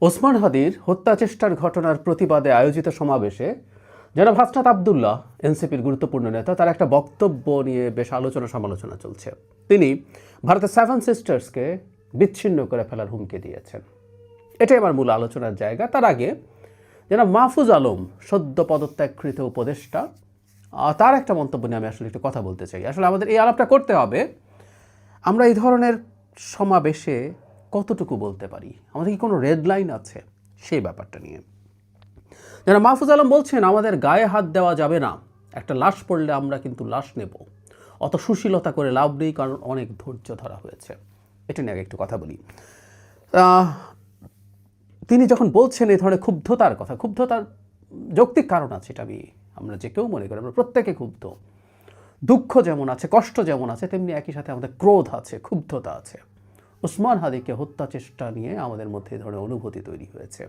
ওসমান হাদির হত্যা চেষ্টার ঘটনার প্রতিবাদে আয়োজিত সমাবেশে জনাব হাসনাত আবদুল্লাহ, এনসিপির গুরুত্বপূর্ণ নেতা, তার একটা বক্তব্য নিয়ে বেশ আলোচনা সমালোচনা চলছে। তিনি ভারতের সেভেন সিস্টার্সকে বিচ্ছিন্ন করে ফেলার হুমকি দিয়েছেন। এটাই আমার মূল আলোচনার জায়গা। তার আগে জনাব মাহফুজ আলম, সদ্য পদত্যাগকৃত উপদেষ্টা, তার একটা মন্তব্য নিয়ে আমি আসলে একটু কথা বলতে চাই। আসলে আমাদের এই আলাপটা করতে হবে, আমরা এই ধরনের সমাবেশে কতটুকু বলতে পারি, আমাদের কি কোনো রেড লাইন আছে সেই ব্যাপারটা নিয়ে। যারা মাহফুজ আলম বলছেন আমাদের গায়ে হাত দেওয়া যাবে না, একটা লাশ পড়লে আমরা কিন্তু লাশ নেব, অত সুশীলতা করে লাভ নেই, কারণ অনেক ধৈর্য ধরা হয়েছে। এটা নিয়ে আগে একটু কথা বলি। তিনি যখন বলছেন এই ধরনের ক্ষুব্ধতার কথা, ক্ষুব্ধতার যৌক্তিক কারণ আছে, এটা আমরা যে কেউ মনে করি, আমরা প্রত্যেকে ক্ষুব্ধ। দুঃখ যেমন আছে, কষ্ট যেমন আছে, তেমনি একই সাথে আমাদের ক্রোধ আছে, ক্ষুব্ধতা আছে। ওসমান হাদিকে হত্যা চেষ্টা নিয়ে আমাদের মধ্যে এই ধরনের অনুভূতি তৈরি হয়েছে।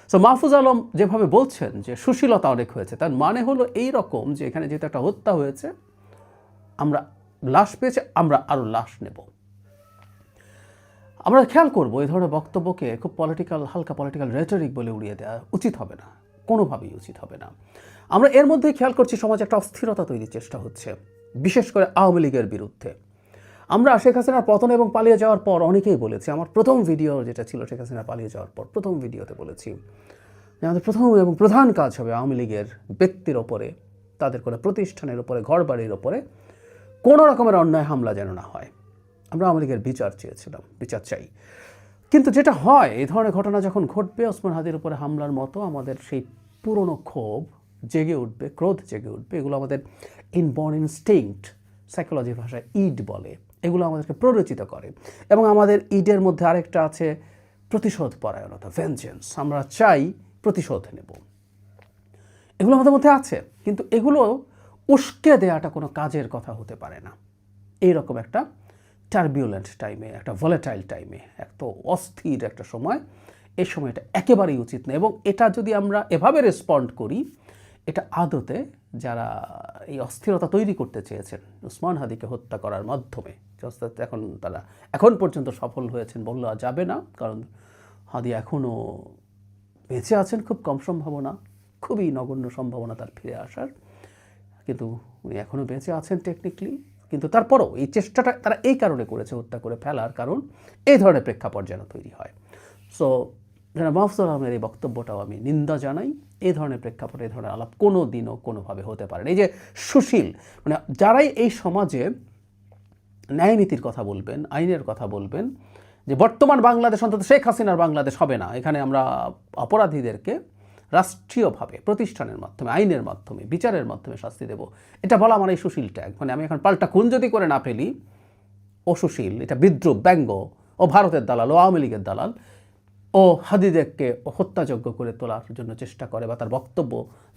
সো মাহফুজ আলম যেভাবে বলছেন যে সুশীলতা অনেক হয়েছে, তার মানে হলো এই রকম যে এখানে যেহেতু একটা হত্যা হয়েছে, আমরা লাশ পেয়েছে, আমরা আরও লাশ নেব। আমরা খেয়াল করবো এই ধরনের বক্তব্যকে খুব হালকা পলিটিক্যাল রেটরিক বলে উড়িয়ে দেওয়া উচিত হবে না, কোনোভাবেই উচিত হবে না। আমরা এর মধ্যেই খেয়াল করছি সমাজে একটা অস্থিরতা তৈরির চেষ্টা হচ্ছে, বিশেষ করে আওয়ামী লীগের বিরুদ্ধে। আমরা শেখ হাসিনার পতন এবং পালিয়ে যাওয়ার পর অনেকেই বলেছি, আমার প্রথম ভিডিও যেটা ছিল শেখ হাসিনা পালিয়ে যাওয়ার পর, প্রথম ভিডিওতে বলেছি যে আমাদের প্রথম এবং প্রধান কাজ হবে আওয়ামী লীগের ব্যক্তির ওপরে, তাদের কোনো প্রতিষ্ঠানের ওপরে, ঘরবাড়ির ওপরে কোনো রকমের অন্যায় হামলা যেন না হয়। আমরা আওয়ামী লীগের বিচার চেয়েছিলাম, বিচার চাই। কিন্তু যেটা হয়, এই ধরনের ঘটনা যখন ঘটবে, ওসমান হাদির উপরে হামলার মতো, আমাদের সেই পুরনো ক্ষোভ জেগে উঠবে, ক্রোধ জেগে উঠবে। এগুলো আমাদের ইনবর্ন ইনস্টিংক্ট, সাইকোলজি ভাষায় ইড বলে, এগুলো আমাদেরকে প্ররোচিত করে। এবং আমাদের ইডের মধ্যে আরেকটা আছে প্রতিশোধ পরায়ণতা, ভেঞ্জেন্স। আমরা চাই প্রতিশোধ নেব, এগুলো আমাদের মধ্যে আছে। কিন্তু এগুলো উস্কে দেওয়াটা কোনো কাজের কথা হতে পারে না এইরকম একটা টার্বিউলেন্ট টাইমে, একটা ভলেটাইল টাইমে, এত অস্থির একটা সময়। এই সময়টা একেবারেই উচিত না। এবং এটা যদি আমরা এভাবে রেসপন্ড করি, এটা আদতে যারা এই অস্থিরতা তৈরি করতে চেয়েছেন ওসমান হাদিকে হত্যা করার মাধ্যমে, তারা এখন পর্যন্ত সফল হয়েছেন বললে যাবে না, কারণ হাদি এখনও বেঁচে আছেন। খুব কম সম্ভাবনা, খুবই নগণ্য সম্ভাবনা তার ফিরে আসার, কিন্তু উনি এখনও বেঁচে আছেন টেকনিক্যালি। কিন্তু তারপরও এই চেষ্টাটা তারা এই কারণে করেছে, হত্যা করে ফেলার কারণ এই ধরনের প্রেক্ষাপট যেন তৈরি হয়। সো যারা মাহফুজ আলমের এই বক্তব্যটাও আমি নিন্দা জানাই। এই ধরনের প্রেক্ষাপটে এই ধরনের আলাপ কোনো দিনও কোনোভাবে হতে পারে না। এই যে সুশীল, মানে যারাই এই সমাজে ন্যায় নীতির কথা বলবেন, আইনের কথা বলবেন, যে বর্তমান বাংলাদেশ অন্তত শেখ হাসিনার বাংলাদেশ হবে না, এখানে আমরা অপরাধীদেরকে রাষ্ট্রীয়ভাবে, প্রতিষ্ঠানের মাধ্যমে, আইনের মাধ্যমে, বিচারের মাধ্যমে শাস্তি দেব, এটা বলা আমার এই সুশীল ট্যাগ। মানে আমি এখন পাল্টা খুন যদি করে না ফেলি, ও সুশীল, এটা বিদ্রুপ, ব্যঙ্গ, ও ভারতের দালাল, ও আওয়ামী লীগের দালাল, ও হাদিদেরকে হত্যাযোগ্য করে তোলার জন্য চেষ্টা করে, বা তার বক্তব্য,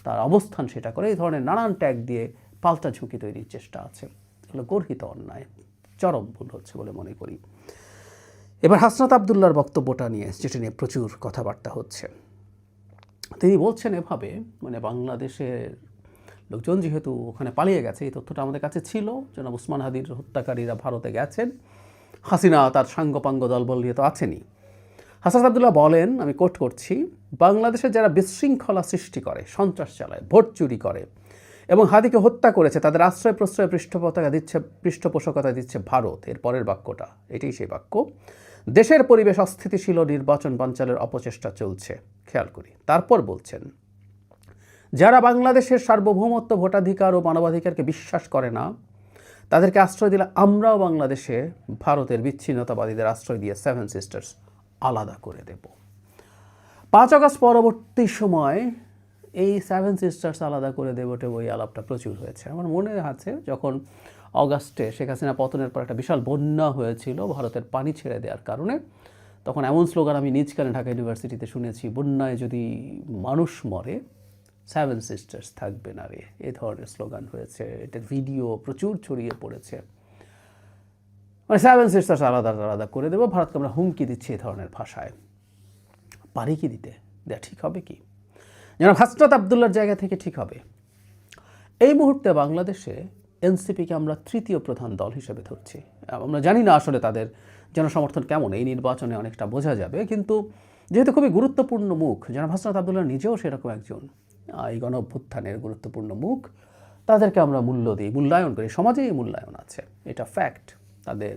তার অবস্থান সেটা করে, এই ধরনের নানান ট্যাগ দিয়ে পাল্টা ঝুঁকি তৈরির চেষ্টা আছে। এগুলো গর্হিত অন্যায়, চরম ভুল হচ্ছে বলে মনে করি। এবার হাসনাত আবদুল্লাহর বক্তব্যটা নিয়ে, যেটা নিয়ে প্রচুর কথাবার্তা হচ্ছে, তিনি বলছেন এভাবে, মানে বাংলাদেশের লোকজন যেহেতু ওখানে পালিয়ে গেছে, এই তথ্যটা আমাদের কাছে ছিল, জনাব ওসমান হাদির হত্যাকারীরা ভারতে গেছেন, হাসিনা তার সাঙ্গপাঙ্গ দলবল নিয়ে তো আছেনই। হাসনাত আবদুল্লাহ বলেন, আমি কোট করছি, বাংলাদেশে যারা বিশৃঙ্খলা সৃষ্টি করে, সন্ত্রাস চালায়, ভোট চুরি করে এবং হাদিকে হত্যা করেছে, তাদের আশ্রয় প্রশ্রয় পৃষ্ঠপোষকতা দিচ্ছে ভারত। এর পরের বাক্যটা, এটাই সেই বাক্য, দেশের পরিবেশ অস্থিতিশীল ও নির্বাচন বানচালের অপচেষ্টা চলছে। খেয়াল করি, তারপর বলছেন, যারা বাংলাদেশের সার্বভৌমত্ব, ভোটাধিকার ও মানবাধিকারকে বিশ্বাস করে না, তাদেরকে আশ্রয় দিলে আমরাও বাংলাদেশে ভারতের বিচ্ছিন্নতাবাদীদের আশ্রয় দিয়ে সেভেন সিস্টার্স আলাদা করে দেব। 5 আগস্ট পরবর্তী সময় এই সেভেন সিস্টার্স আলাদা করে দেবটে ওই আলাপটা প্রচুর হয়েছে। আমার মনে আছে যখন অগাস্টে শেখ হাসিনা পতনের পর একটা বিশাল বন্যা হয়েছিল ভারতের পানি ছেড়ে দেওয়ার কারণে, তখন এমন স্লোগান আমি নিজ কানে ঢাকা ইউনিভার্সিটিতে শুনেছি, বন্যায় যদি মানুষ মরে সেভেন সিস্টার্স থাকবে না রে, এই ধরনের স্লোগান হয়েছে। এটার ভিডিও প্রচুর ছড়িয়ে পড়েছে। মানে সেভেন সিস্টার্স আলাদা আলাদা করে দেবো, ভারতকে আমরা হুমকি দিচ্ছি এই ধরনের ভাষায়। পারি কি দিতে? দেয়া ঠিক হবে কি? যেন হাসনাত আবদুল্লাহর জায়গা থেকে ঠিক হবে। এই মুহূর্তে বাংলাদেশে এনসিপিকে আমরা তৃতীয় প্রধান দল হিসেবে ধরছি। আমরা জানি না আসলে তাদের জনসমর্থন কেমন, এই নির্বাচনে অনেকটা বোঝা যাবে। কিন্তু যেহেতু খুবই গুরুত্বপূর্ণ মুখ, জনাব হাসনাত আবদুল্লাহ নিজেও সেরকম একজন এই গণ অভ্যুত্থানের গুরুত্বপূর্ণ মুখ, তাদেরকে আমরা মূল্য দিই, মূল্যায়ন করি, সমাজেই মূল্যায়ন আছে, এটা ফ্যাক্ট। তাদের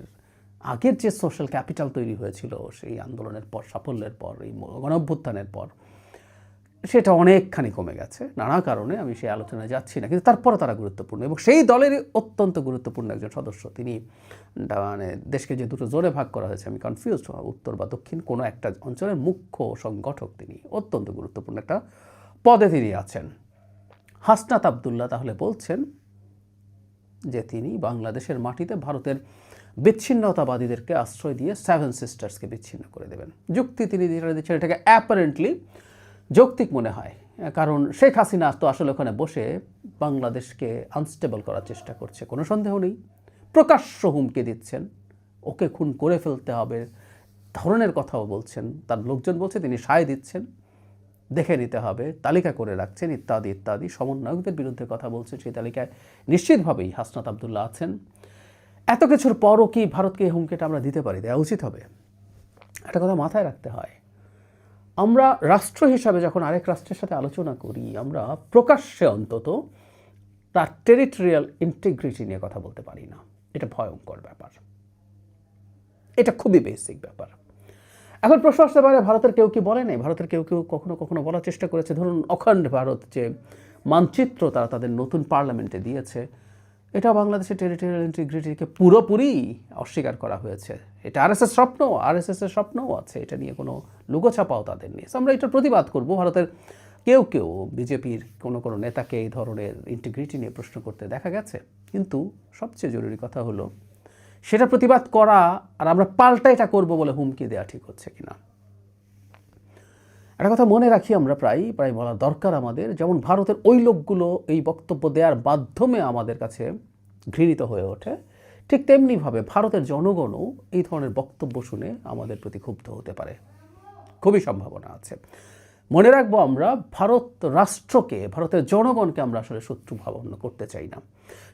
আগের যে সোশ্যাল ক্যাপিটাল তৈরি হয়েছিল সেই আন্দোলনের পর, সাফল্যের পর, এই গণ অভ্যুত্থানের পর, সেটা অনেকখানি কমে গেছে নানা কারণে, আমি সেই আলোচনায় যাচ্ছি না, কিন্তু তারপরে তারা গুরুত্বপূর্ণ এবং সেই দলেরই অত্যন্ত গুরুত্বপূর্ণ একজন সদস্য তিনি। মানে দেশকে যে দুটো জোনে ভাগ করা হয়েছে, আমি কনফিউজড, উত্তর বা দক্ষিণ, কোনো একটা অঞ্চলের মুখ্য সংগঠক তিনি, অত্যন্ত গুরুত্বপূর্ণ একটা পদে তিনি আছেন। হাসনাত আবদুল্লাহ তাহলে বলছেন যে তিনি বাংলাদেশের মাটিতে ভারতের বিচ্ছিন্নতাবাদীদেরকে আশ্রয় দিয়ে সেভেন সিস্টার্সকে বিচ্ছিন্ন করে দেবেন। যুক্তি তিনি যেটা দিচ্ছেন এটাকে অ্যাপারেন্টলি যৌক্তিক মনে হয়, কারণ শেখ হাসিনা তো আসলে ওখানে বসে বাংলাদেশকে আনস্টেবল করার চেষ্টা করছে, কোনো সন্দেহ নেই। প্রকাশ্য হুমকি দিচ্ছেন, ওকে খুন করে ফেলতে হবে ধরনের কথাও বলছেন, তার লোকজন বলছে তিনি সায় দিচ্ছেন, দেখে নিতে হবে, তালিকা করে রাখছেন, ইত্যাদি ইত্যাদি। সমন্বয়কদের বিরুদ্ধে কথা বলছেন, সেই তালিকায় নিশ্চিতভাবেই হাসনাত আবদুল্লাহ আছেন। এত কিছুর পরও কি ভারতকে এই হুমকিটা আমরা দিতে পারি? দেওয়া উচিত হবে। একটা কথা মাথায় রাখতে হয়, আমরা রাষ্ট্র হিসাবে যখন আরেক রাষ্ট্রের সাথে আলোচনা করি, আমরা প্রকাশ্যে অন্তত তার টেরিটোরিয়াল ইন্টিগ্রিটি নিয়ে কথা বলতে পারি না। এটা ভয়ঙ্কর ব্যাপার, এটা খুবই বেসিক ব্যাপার। এখন প্রশ্ন আসতে পারে, ভারতের কেউ কি বলে নাই? ভারতের কেউ কেউ কখনো কখনো বলার চেষ্টা করেছে। ধরুন অখণ্ড ভারত যে মানচিত্র তারা তাদের নতুন পার্লামেন্টে দিয়েছে, এটা বাংলাদেশের টেরিটোরিয়াল ইন্টিগ্রিটিকে পুরোপুরি অস্বীকার করা হয়েছে। এটা আরএসএস স্বপ্ন, আরএসএসের স্বপ্নও আছে, এটা নিয়ে কোনো লুকোছাপাও তাদের নেই। আমরা এটা প্রতিবাদ করব। ভারতের কেউ কেউ বিজেপির কোনো কোনো নেতাকে এই ধরনের ইন্টিগ্রিটি নিয়ে প্রশ্ন করতে দেখা গেছে, কিন্তু সবচেয়ে জরুরি কথা হলো সেটা প্রতিবাদ করা, আর আমরা পাল্টা এটা করব বলে হুমকি দেওয়া ঠিক হচ্ছে কিনা। একটা কথা মনে রাখি, আমরা প্রায় বলা দরকার আমাদের, যেমন ভারতের ওই লোকগুলো এই বক্তব্য দেওয়ার মাধ্যমে আমাদের কাছে ঘৃণিত হয়ে ওঠে, ঠিক তেমনিভাবে ভারতের জনগণও এই ধরনের বক্তব্য শুনে আমাদের প্রতি ক্ষুব্ধ হতে পারে, খুবই সম্ভাবনা আছে। মনে রাখবো, আমরা ভারত রাষ্ট্রকে, ভারতের জনগণকে আমরা আসলে শত্রু ভাবনা করতে চাই না।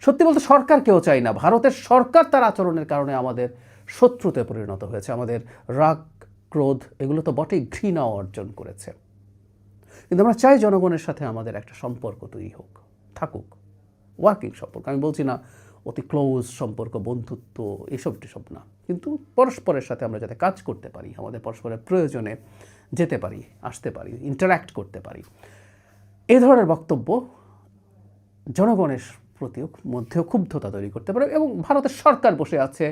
সত্যি বলতে সরকারকেও চাই না। ভারতের সরকার তার আচরণের কারণে আমাদের শত্রুতে পরিণত হয়েছে, আমাদের রাগ, ক্রোধ এগুলো তো বটেই, ঘৃণা অর্জন করেছে। কিন্তু আমরা চাই জনগণের সাথে আমাদের একটা সম্পর্ক তৈরি হোক, থাকুক, ওয়ার্কিং সম্পর্ক। আমি বলছি না অতি ক্লোজ সম্পর্ক, বন্ধুত্ব, এসব টিসব না, কিন্তু পরস্পরের সাথে আমরা যাতে কাজ করতে পারি, আমাদের পরস্পরের প্রয়োজনে যেতে পারি, আসতে পারি, ইন্টারাক্ট করতে পারি, এই ধরনের বক্তব্য জনগণের প্রতিও মধ্যেও ক্ষুব্ধতা তৈরি করতে পারে। এবং ভারতের সরকার বসে আছে,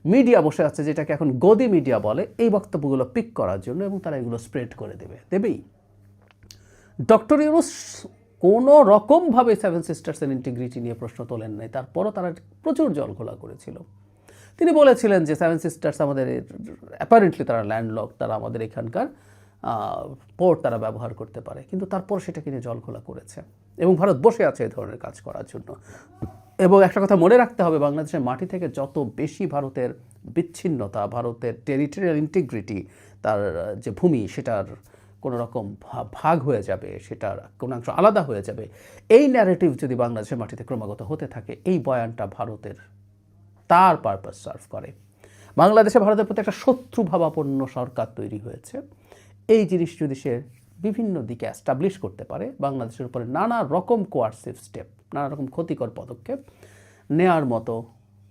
মিডিয়া বসে আছে, যেটাকে এখন গদি মিডিয়া বলে, এই বক্তব্যগুলো পিক করার জন্য, এবং তারা এগুলো স্প্রেড করে দেবেই। ডক্টর ইউনূস কোনো রকমভাবে সেভেন সিস্টার্সের ইন্টিগ্রিটি নিয়ে প্রশ্ন তোলেন নাই, তারপরও তারা প্রচুর জলঘোলা করেছিল। তিনি বলেছিলেন যে সেভেন সিস্টার্স আমাদের, অ্যাপারেন্টলি তারা ল্যান্ডলক, তারা আমাদের এখানকার পোর্ট তারা ব্যবহার করতে পারে, কিন্তু তারপর সেটাকে নিয়ে জলঘোলা করেছে, এবং ভারত বসে আছে এই ধরনের কাজ করার জন্য। এবং একটা কথা মনে রাখতে হবে, বাংলাদেশের মাটি থেকে যত বেশি ভারতের বিচ্ছিন্নতা, ভারতের টেরিটোরিয়াল ইন্টিগ্রিটি, তার যে ভূমি সেটার কোনো রকম ভাগ হয়ে যাবে, সেটার কোনো অংশ আলাদা হয়ে যাবে, এই ন্যারেটিভ যদি বাংলাদেশের মাটিতে ক্রমাগত হতে থাকে, এই বয়ানটা ভারতের তার পারপাস সার্ভ করে। বাংলাদেশে ভারতের প্রতি একটা শত্রুভাবাপন্ন সরকার তৈরি হয়েছে। এই জিনিস যদি সে বিভিন্ন দিকে অ্যাস্টাবলিশ করতে পারে, বাংলাদেশের উপরে নানা রকম কোয়ার্সিভ স্টেপ, নানা রকম ক্ষতিকর পদক্ষেপ নেওয়ার মতো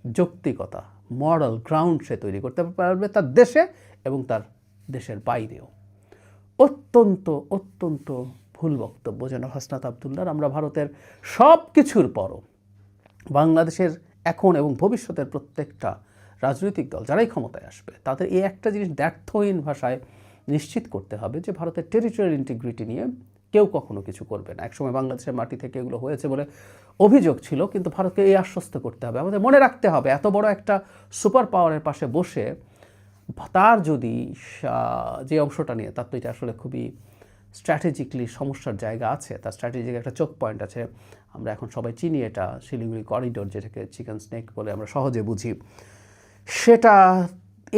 যৌক্তিকতা, মরাল গ্রাউন্ড সে তৈরি করতে পারবে তার দেশে এবং তার দেশের বাইরেও। অত্যন্ত অত্যন্ত ভুল বক্তব্য যেন হাসনাত আবদুল্লাহর। আমরা ভারতের সব কিছুর পরও বাংলাদেশের এখন এবং ভবিষ্যতের প্রত্যেকটা রাজনৈতিক দল যারাই ক্ষমতায় আসবে, তাদের এই একটা জিনিস দ্ব্যর্থহীন ভাষায় নিশ্চিত করতে হবে যে ভারতের টেরিটোরিয়াল ইন্টিগ্রিটি নিয়ে কেউ কখনো কিছু করবে না। একসময় বাংলাদেশের মাটি থেকে এগুলো হয়েছে বলে অভিযোগ ছিল, কিন্তু ভারতকে এই আশ্বস্ত করতে হবে। আমাদের মনে রাখতে হবে, এত বড় একটা সুপার পাওয়ারের পাশে বসে তার যদি যে অংশটা নিয়ে, তার তো এটা আসলে খুবই স্ট্র্যাটেজিকলি সমস্যার জায়গা আছে, তার স্ট্র্যাটেজিক একটা চোখ পয়েন্ট আছে। আমরা এখন সবাই চিনি এটা শিলিগুড়ি করিডোর, যেটাকে চিকেন স্নেক বলে আমরা সহজে বুঝি। সেটা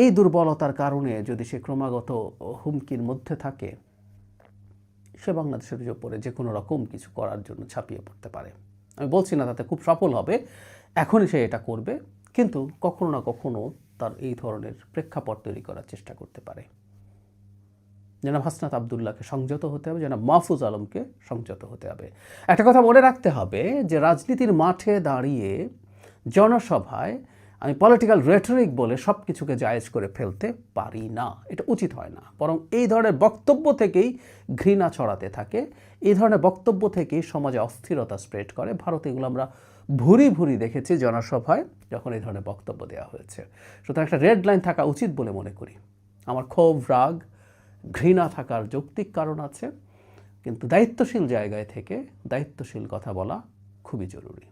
এই দুর্বলতার কারণে যদি সে ক্রমাগত হুমকির মধ্যে থাকে, সে বাংলাদেশের উপরে যে কোনো রকম কিছু করার জন্য ছাপিয়ে পড়তে পারে। আমি বলছি না তাতে খুব সফল হবে, এখনই সে এটা করবে, কিন্তু কখনো না কখনো তার এই ধরনের প্রেক্ষাপট তৈরি করার চেষ্টা করতে পারে। জনাব হাসনাত আবদুল্লাহকে সংযত হতে হবে, জনাব মাহফুজ আলমকে সংযত হতে হবে। একটা কথা মনে রাখতে হবে যে রাজনীতির মাঠে দাঁড়িয়ে জনসভায় আমি পলিটিক্যাল রেটরিক বলে সব কিছুকে জায়েজ করে ফেলতে পারি না, এটা উচিত হয় না। বরং এই ধরনের বক্তব্য থেকেই ঘৃণা ছড়াতে থাকে, এই ধরনের বক্তব্য থেকেই সমাজে অস্থিরতা স্প্রেড করে। ভারতে এগুলো আমরা ভুরি ভুরি দেখেছি জনসভায় যখন এই ধরনের বক্তব্য দেওয়া হয়েছে। সুতরাং একটা রেড লাইন থাকা উচিত বলে মনে করি। আমার ক্ষোভ, রাগ, ঘৃণা থাকার যৌক্তিক কারণ আছে, কিন্তু দায়িত্বশীল জায়গায় থেকে দায়িত্বশীল কথা বলা খুবই জরুরি।